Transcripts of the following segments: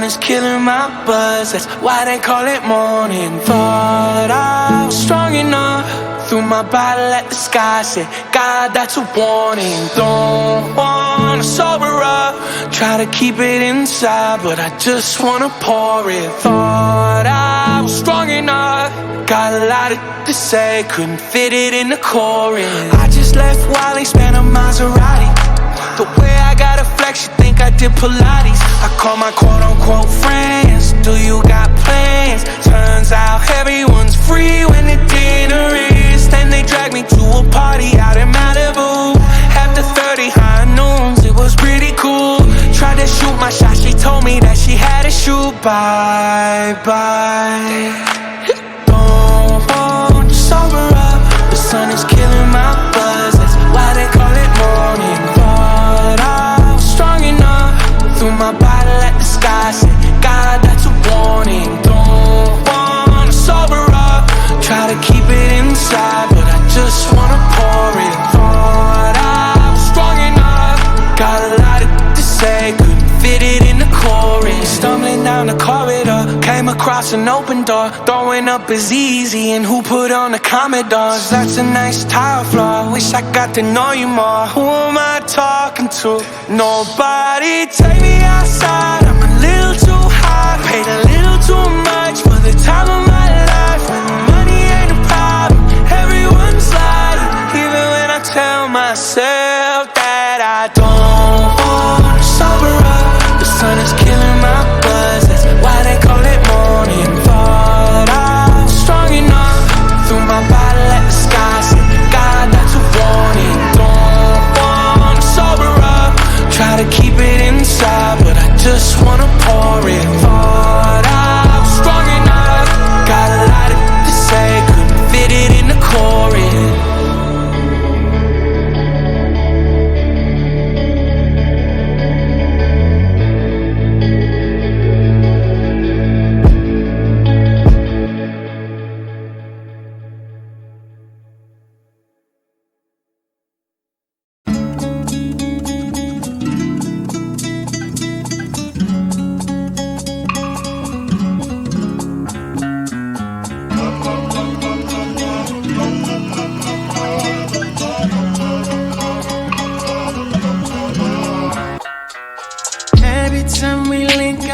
sun is killing my buzz, that's why they call it morning. Thought I was strong enough, threw my bottle at the sky, said, God, that's a warning. Don't wanna sober up, try to keep it inside, but I just wanna pour it. Thought I was strong enough, got a lot to say, couldn't fit it in the chorus. I just left Wally, spent a Maserati. The way I got a flex, you think I did Pilates. I call my quote-unquote friends, do you got plans? Turns out everyone's free when the dinner is. Then they drag me to a party out in Malibu. After 30 high noons, it was pretty cool. Tried to shoot my shot, she told me that she had to shoot. Bye-bye. Don't want to sober up, the sun is killing my buzz, that's why they call it morning. Threw my bottle at the sky, said, God, that's a warning. Don't wanna sober up, try to keep it inside, but I just wanna pour it. Thought I was strong enough, got a lot to say, couldn't fit it in the chorus. Stumbling down the corridor, came across an open door. Throwing up is easy, and who put on the Commodores? That's a nice tile floor, wish I got to know you more. Who am I talking to? Nobody. Take me outside, I'm a little too high, paid a little too much for the time of my life. When money ain't a problem, everyone's lying. Even when I tell myself that I don't wanna sober up, the sun is killing my buzz, that's why they call it morning. Thought I was strong enough, threw my bottle at the sky, said, God, that's a warning. Don't wanna sober up, try to keep it inside, but I just wanna pour it. Thought I was strong enough, got a lot to say, couldn't fit it in the chorus.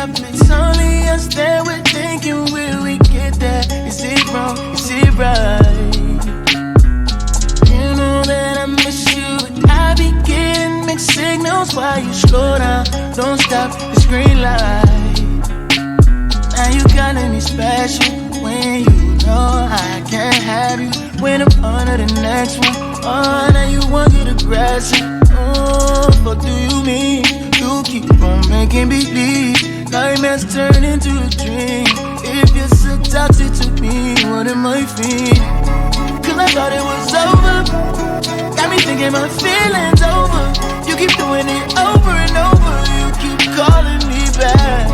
It's only us that we're thinking, will we get there? Is it wrong? Is it right? You know that I miss you, but I be getting mixed signals while you slow down. Don't stop, it's green light. Now you calling me special when you know I can't have you. When I'm on to the next one, oh, now you want to get aggressive. Oh, what do you mean? You keep on making believe nightmares turn into a dream. If you're so toxic to me, what am I feeling? Cause I thought it was over, got me thinking my feelings over. You keep doing it over and over, you keep calling me back.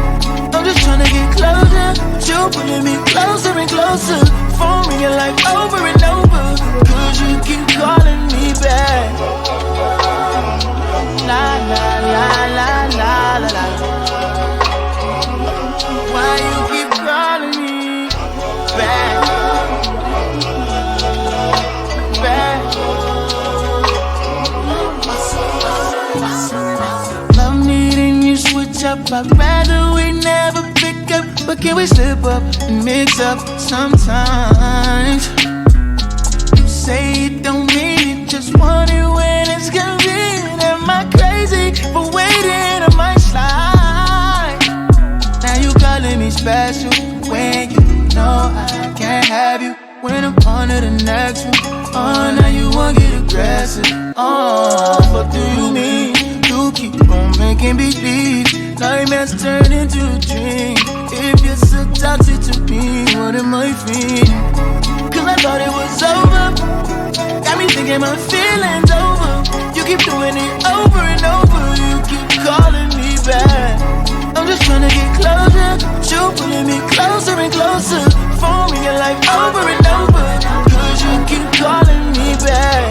I'm just trying to get closer, but you pulling me closer and closer. Phone ringing like over and over, cause you keep calling me back. La la la la la la la. Why you keep calling me back? Back. Love needing you switch up, I'd rather we never pick up. But can we slip up and mix up sometimes? You say you don't need it, just want it when it's convenient. Am I crazy for waiting on my slide? Now you calling me special when you know I can't have you. When I'm on to the next one, oh, now you won't get aggressive. Oh, what do you mean? You keep on making believe nightmares turn into a dream. If you're so toxic to me, what am I feeling? Cause I thought it was over, got me thinking my feelings over. You keep doing it over and over, you keep calling me back. I'm just trying to get closer, but you pulling me closer and closer. Phone ringing like over and over, cause you keep calling me back.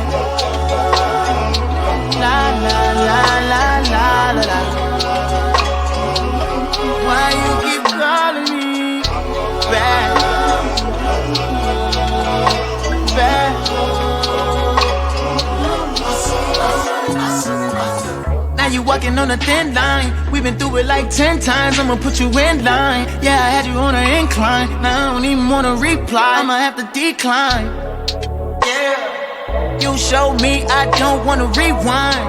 La la la la la la la. Why you you walking on a thin line. We've been through it like 10 times. I'ma put you in line. Yeah, I had you on an incline. Now I don't even wanna reply. I'ma have to decline. Yeah, you showed me I don't wanna rewind.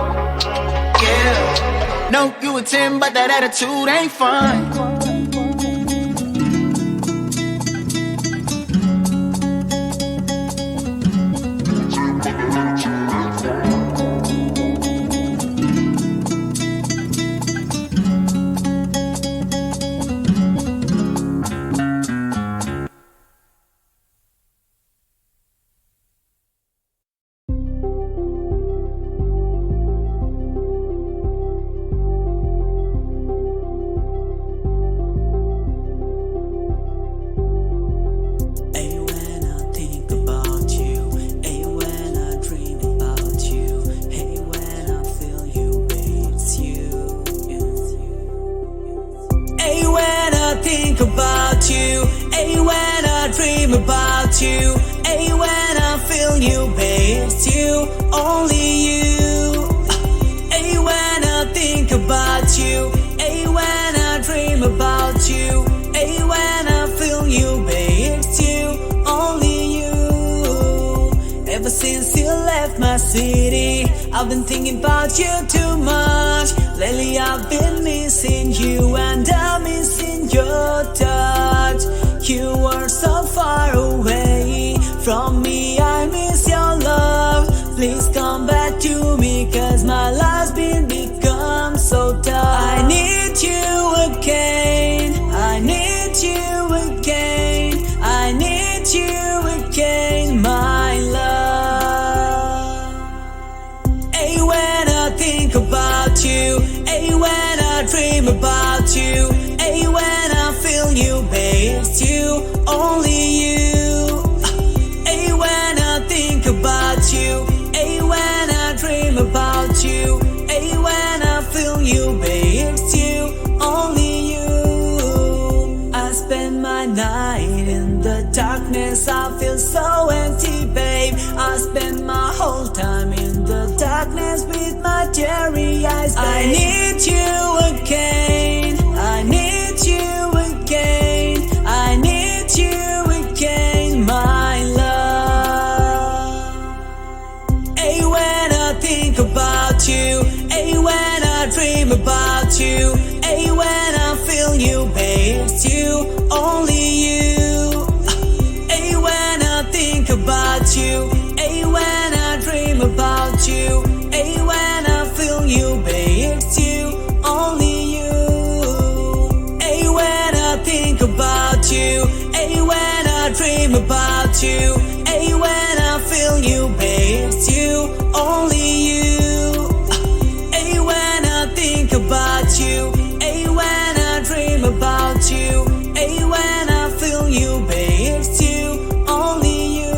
Yeah, no, you a 10, but that attitude ain't fine. About you, hey, when I feel you, babe, it's you, only you. Hey, when I think about you, hey, when I dream about you, hey, when I feel you, babe, it's you, only you. Ever since you left my city, I've been thinking about you too much. Lately I've been missing you and I'm missing your touch. You were so far away from me, I miss your love. Please come back to me, cause my life's been become so tough. I need you again, I need you again, I need you again, my love. Hey, when I think about you, hey, when I dream about you, hey, when I feel you, babe, it's you, only you. Hey, when I think about you, hey, when I dream about you, hey, when I feel you, babe, it's you, only you. I spend my night in the darkness, I feel so empty, babe. I spend my whole time in the darkness with my teary eyes, babe. I need you again, I need you again, I need you again, my love. Hey, when I think about you, hey, when I dream about you, hey, when I feel you, babe, it's you, only you. Hey, when I think about you, hey, when I dream about you, hey, when I feel you, babe, it's you, only you. Hey, when I think about you, hey, when I dream about you, hey, when I feel you, babe, it's you, only you. Hey, when I think about you, hey, when I dream about you, hey, when I feel you, babe, it's you, only you.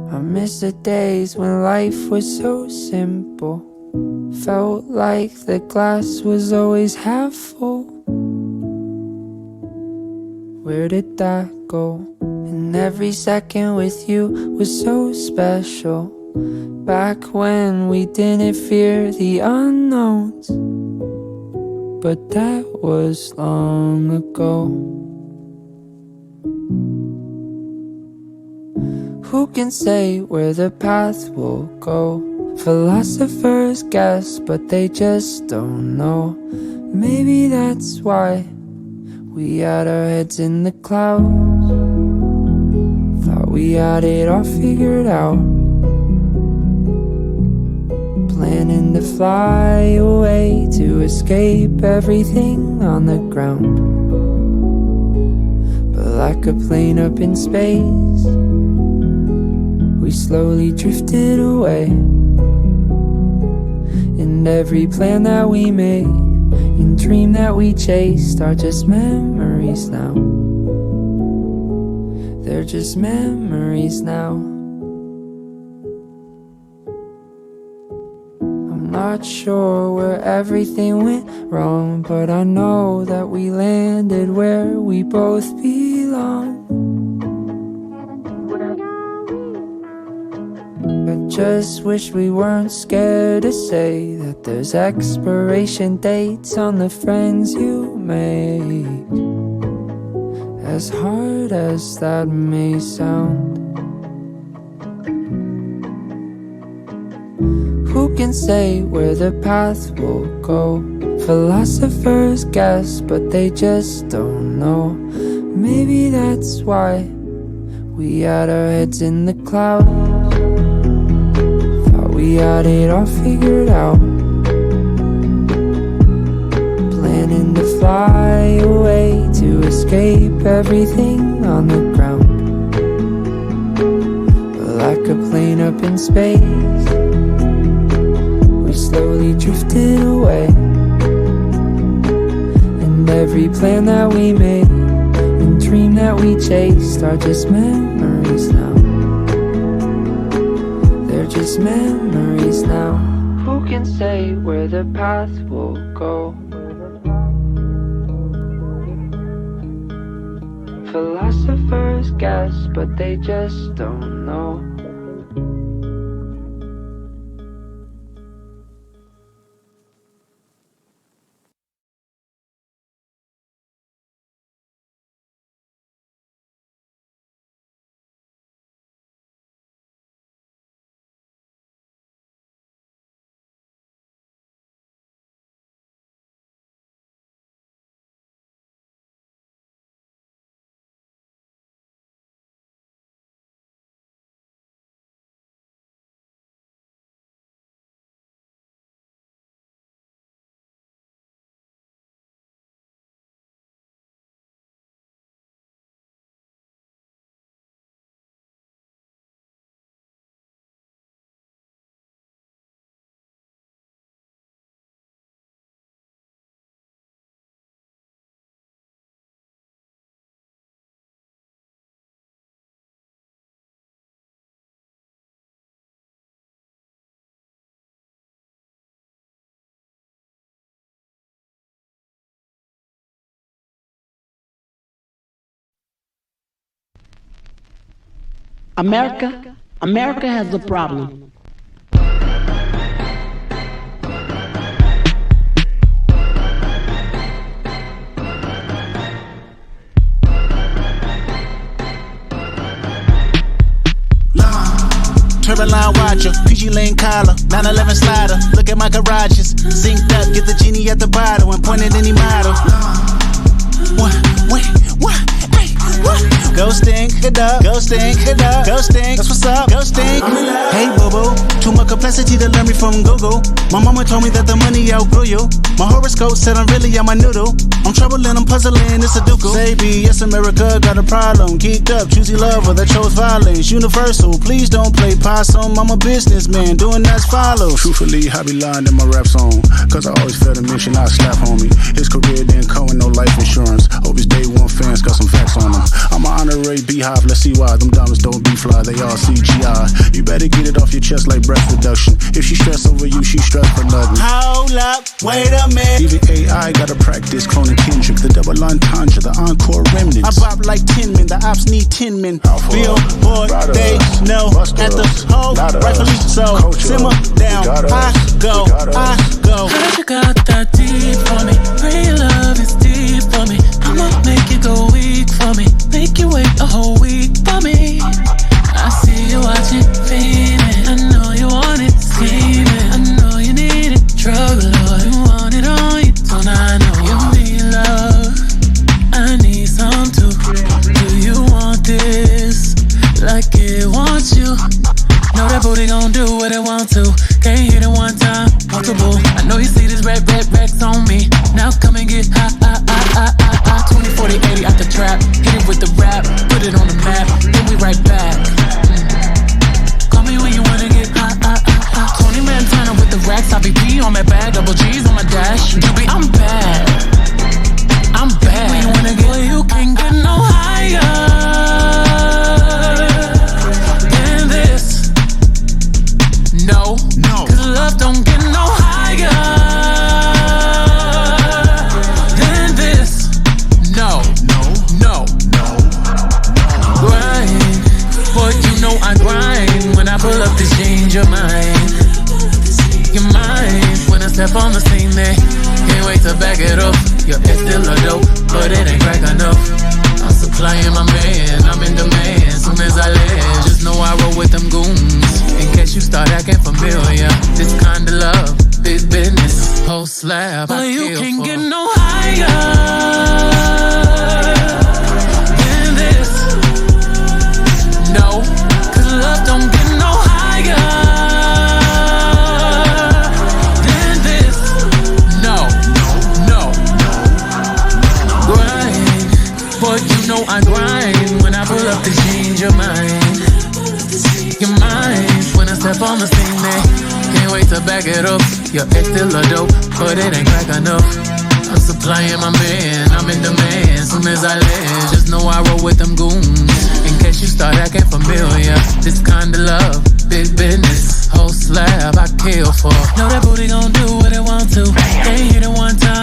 I miss the days when life was so simple. Felt like the glass was always half full. Where did that go? And every second with you was so special. Back when we didn't fear the unknowns. But that was long ago. Who can say where the path will go? Philosophers guess, but they just don't know. Maybe that's why we had our heads in the clouds. Thought we had it all figured out. Planning to fly away to escape everything on the ground. But like a plane up in space, we slowly drifted away And every plan that we made and dream that we chased are just memories now. They're just memories now. I'm not sure where everything went wrong, but I know that we landed where we both belong. I just wish we weren't scared to say that there's expiration dates on the friends you make. As hard as that may sound, who can say where the path will go? Philosophers guess, but they just don't know. Maybe that's why we had our heads in the clouds. Thought we had it all figured out, planning to fly away to escape everything on the ground. But like a plane up in space, we slowly drifted away. And every plan that we made and dream that we chased are just memories now. They're just memories now. Who can say where the path will go? Philosophers guess, but they just don't know. America has a problem. Turboline watcher, PG Lane collar, 911 slider. Look at my garages, synced up, get the genie at the bottle and point at any model. What? Go stink it up, go stink it up, go stink. That's what's up, go stink. Hey boo boo, too much complexity to learn me from Google. My mama told me that the money outgrew you. My horoscope said I'm really on my noodle. I'm troubling, I'm puzzling, it's a ducal. Baby, yes America got a problem. Geeked up, choosy lover that chose violence. Universal, please don't play possum. I'm a businessman, doing as follows. Truthfully, I be lying in my rap song, cause I always felt a mission I slap homie. His career didn't come with no life insurance. Hope his day one fans got some facts on him. I'm an honorary beehive, let's see why. Them diamonds don't be fly, they all CGI. You better get it off your chest like breath reduction. If she stress over you, she stress for nothing. Hold up, wait a minute. Even AI gotta practice cloning Kendrick. The double entendre, the encore remnants. I bop like 10 men, the ops need 10 men. Billboard, they know at the hole, rightfully so. Simmer down, I go. Heard you got that deep for me. Pray your love is deep for me. I'ma make you go weak for me. Make you wait a whole week for me. I see you watching, feeling. I know you want it, scheming. I know you need it, drug lord. You want it on you, don't I know you need love? I need some too. Do you want this like it wants you? Know that booty gon' do what it want to. Can't hit it one time, multiple. I know you see this red racks on me. Now come and get high. 20, 40, 80 out the trap. Hit it with the rap, put it on the map. Then we right back. Call me when you wanna get high. Tony Montana with the racks. I be on I'm bad. I'm bad. When you wanna get, well, you can't get no higher than this. No, cause love don't get no higher than this. No. Grind, boy, you know I grind. When I pull up to change your mind. Your mind, when I step on the scene, they can't wait to back it up. Your ex still a dope, but it ain't crack enough. I'm supplying my man, I'm in demand. Soon as I land, just know I roll with them goons. In case you start acting familiar, this kind of love, big business, whole slab. Well, you can't get no higher than this. No, cause love don't get no higher. Boy, you know I grind when I pull up to change your mind. Your mind, when I step on the scene, they can't wait to back it up. Your ex still a dope, but it ain't crack enough. I'm supplying my man, I'm in demand. Soon as I land, just know I roll with them goons. In case you start acting familiar, this kind of love, big business, whole slab I kill for. Know that booty gon' do what it want to. Ain't hit it one time.